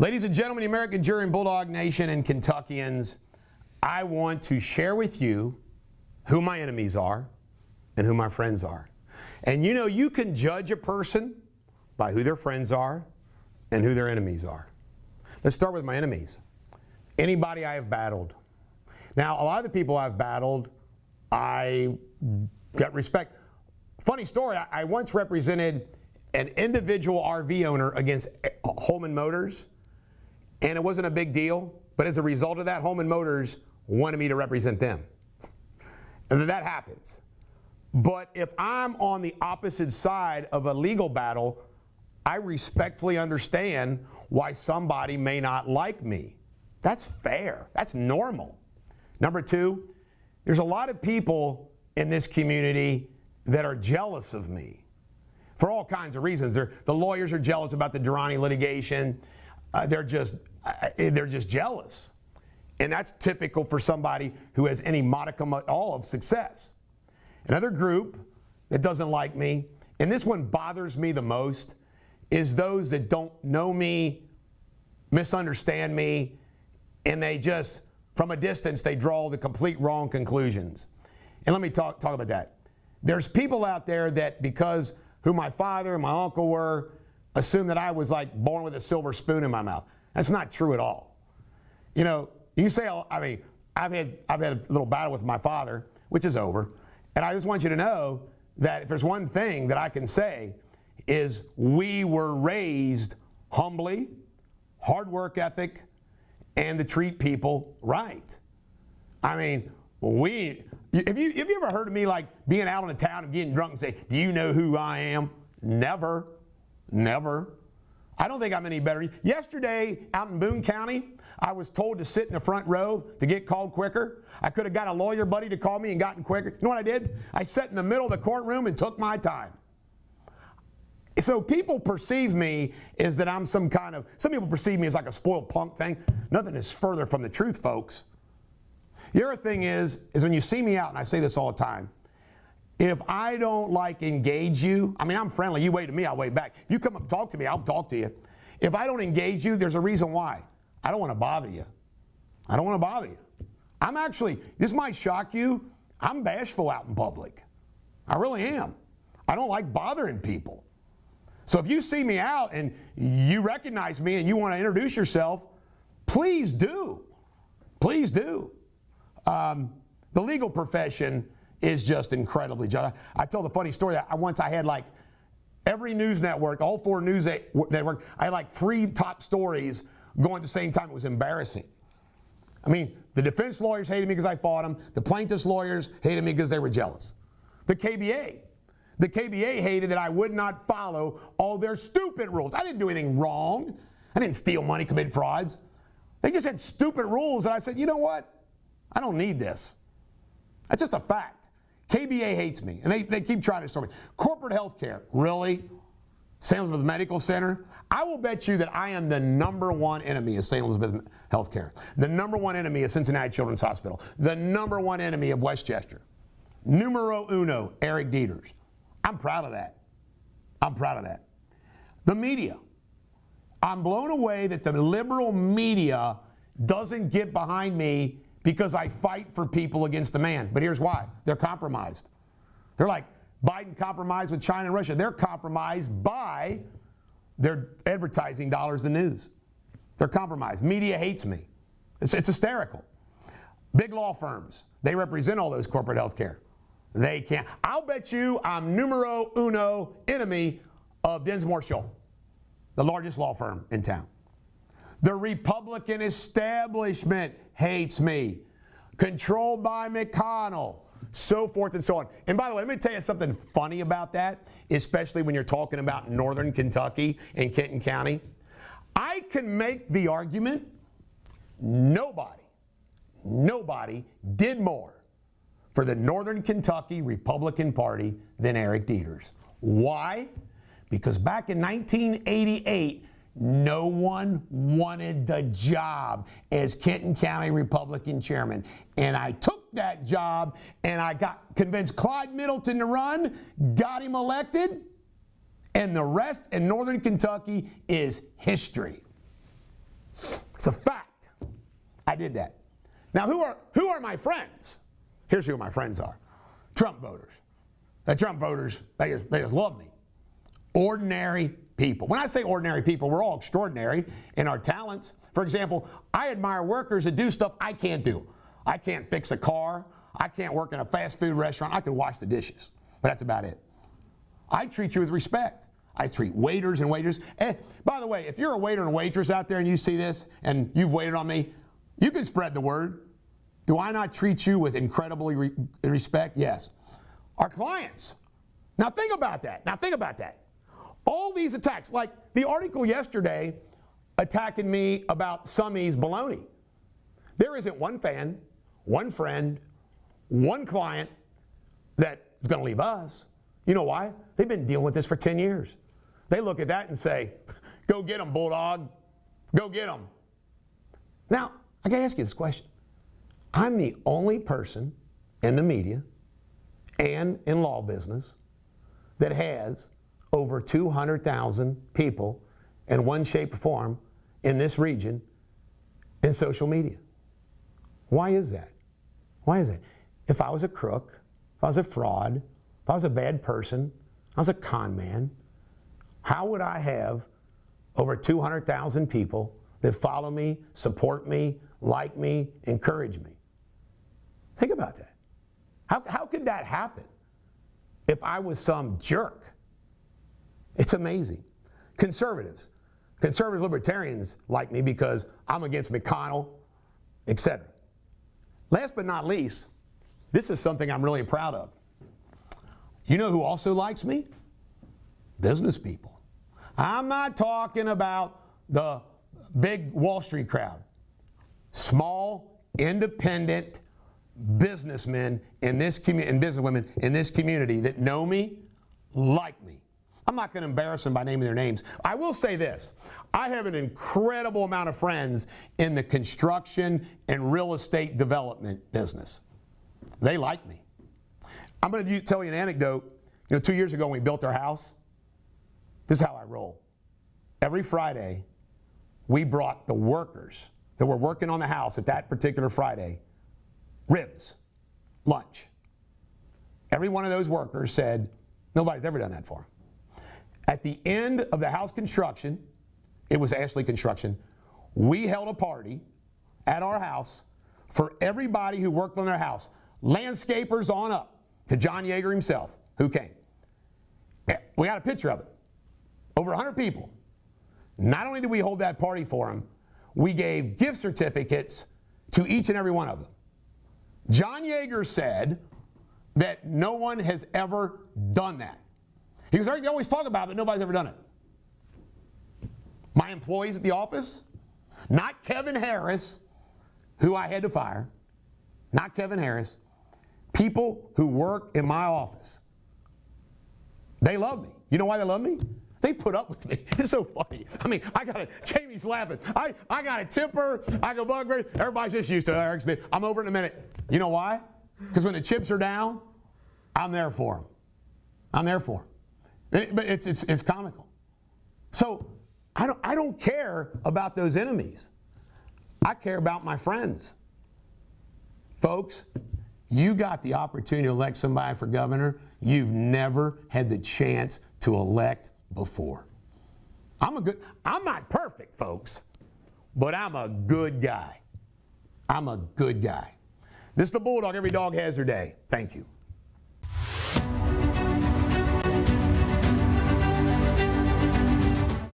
Ladies and gentlemen, the American Jury and Bulldog Nation and Kentuckians, I want to share with you who my enemies are and who my friends are. And you know, you can judge a person by who their friends are and who their enemies are. Let's start with my enemies. Anybody I have battled. Now, a lot of the people I've battled, I got respect. Funny story, I once represented an individual RV owner against Holman Motors, and it wasn't a big deal, but as a result of that, Holman Motors wanted me to represent them. And that happens. But if I'm on the opposite side of a legal battle, I respectfully understand why somebody may not like me. That's fair. That's normal. Number two, there's a lot of people in this community that are jealous of me for all kinds of reasons. The lawyers are jealous about the Durrani litigation. They're just jealous. And that's typical for somebody who has any modicum at all of success. Another group that doesn't like me, and this one bothers me the most, is those that don't know me, misunderstand me, and they just, from a distance, they draw the complete wrong conclusions. And let me talk about that. There's people out there that, because who my father and my uncle were, assume that I was like born with a silver spoon in my mouth. That's not true at all. You know, you say, I mean, I've had a little battle with my father, which is over. And I just want you to know that if there's one thing that I can say is we were raised humbly, hard work ethic, and to treat people right. I mean, if you ever heard of me like being out in the town and getting drunk and say, do you know who I am? Never. Never. I don't think I'm any better. Yesterday, out in Boone County, I was told to sit in the front row to get called quicker. I could have got a lawyer buddy to call me and gotten quicker. You know what I did? I sat in the middle of the courtroom and took my time. So people perceive me as that I'm some people perceive me as like a spoiled punk thing. Nothing is further from the truth, folks. The other thing is when you see me out, and I say this all the time, if I don't engage you, I mean, I'm friendly. You wave to me, I'll wave back. If you come up and talk to me, I'll talk to you. If I don't engage you, there's a reason why. I don't want to bother you. I don't want to bother you. I'm actually, this might shock you, I'm bashful out in public. I really am. I don't like bothering people. So if you see me out and you recognize me and you want to introduce yourself, please do. Please do. The legal profession is just incredibly jealous. I told a funny story that once I had like every news network, all four news networks, I had like 3 top stories going at the same time. It was embarrassing. I mean, the defense lawyers hated me because I fought them. The plaintiff's lawyers hated me because they were jealous. The KBA hated that I would not follow all their stupid rules. I didn't do anything wrong. I didn't steal money, commit frauds. They just had stupid rules, and I said, you know what? I don't need this. That's just a fact. KBA hates me, and they keep trying to destroy me. Corporate health care, really? St. Elizabeth Medical Center? I will bet you that I am the #1 enemy of St. Elizabeth Health Care. The #1 enemy of Cincinnati Children's Hospital. The #1 enemy of Westchester. Numero uno, Eric Deters. I'm proud of that. I'm proud of that. The media. I'm blown away that the liberal media doesn't get behind me because I fight for people against the man. But here's why. They're compromised. They're like Biden compromised with China and Russia. They're compromised by their advertising dollars and news. They're compromised. Media hates me. It's hysterical. Big law firms, they represent all those corporate health care. They can't. I'll bet you I'm numero uno enemy of Dinsmore Shoal, the largest law firm in town. The Republican establishment hates me, controlled by McConnell, so forth and so on. And by the way, let me tell you something funny about that, especially when you're talking about northern Kentucky and Kenton County. I can make the argument nobody did more for the Northern Kentucky Republican Party than Eric Deters. Why? Because back in 1988, no one wanted the job as Kenton County Republican chairman. And I took that job and I convinced Clyde Middleton to run, got him elected, and the rest in Northern Kentucky is history. It's a fact. I did that. Now, who are my friends? Here's who my friends are. Trump voters. The Trump voters, they just love me. Ordinary people. When I say ordinary people, we're all extraordinary in our talents. For example, I admire workers that do stuff I can't do. I can't fix a car. I can't work in a fast food restaurant. I can wash the dishes, but that's about it. I treat you with respect. I treat waiters and waiters. And by the way, if you're a waiter and waitress out there and you see this and you've waited on me, you can spread the word. Do I not treat you with incredible respect? Yes. Our clients. Now think about that. All these attacks, like the article yesterday attacking me about Summey's baloney. There isn't one fan, one friend, one client that is going to leave us. You know why? They've been dealing with this for 10 years. They look at that and say, go get them, Bulldog. Go get them. Now, I got to ask you this question. I'm the only person in the media and in law business that has over 200,000 people in one shape or form in this region in social media. Why is that? Why is that? If I was a crook, if I was a fraud, if I was a bad person, if I was a con man, how would I have over 200,000 people that follow me, support me, like me, encourage me? Think about that. How could that happen if I was some jerk? It's amazing. Conservative libertarians like me because I'm against McConnell, etc. Last but not least, this is something I'm really proud of. You know who also likes me? Business people. I'm not talking about the big Wall Street crowd. Small, independent businessmen in this community and businesswomen in this community that know me, like me. I'm not going to embarrass them by naming their names. I will say this. I have an incredible amount of friends in the construction and real estate development business. They like me. I'm going to tell you an anecdote. 2 years ago when we built our house, this is how I roll. Every Friday, we brought the workers that were working on the house at that particular Friday ribs, lunch. Every one of those workers said, nobody's ever done that for them. At the end of the house construction, it was Ashley Construction, we held a party at our house for everybody who worked on their house, landscapers on up to John Yeager himself, who came. We got a picture of it. Over 100 people. Not only did we hold that party for them, we gave gift certificates to each and every one of them. John Yeager said that no one has ever done that. He goes, they always talk about it, but nobody's ever done it. My employees at the office, not Kevin Harris, who I had to fire, not Kevin Harris, people who work in my office, they love me. You know why they love me? They put up with me. It's so funny. I mean, Jamie's laughing. I got a temper. I go bug. Everybody's just used to it. I'm over in a minute. You know why? Because when the chips are down, I'm there for them. I'm there for them. But it's comical. So I don't care about those enemies. I care about my friends. Folks, you got the opportunity to elect somebody for governor you've never had the chance to elect before. I'm not perfect, folks, but I'm a good guy. I'm a good guy. This is the Bulldog. Every dog has their day. Thank you.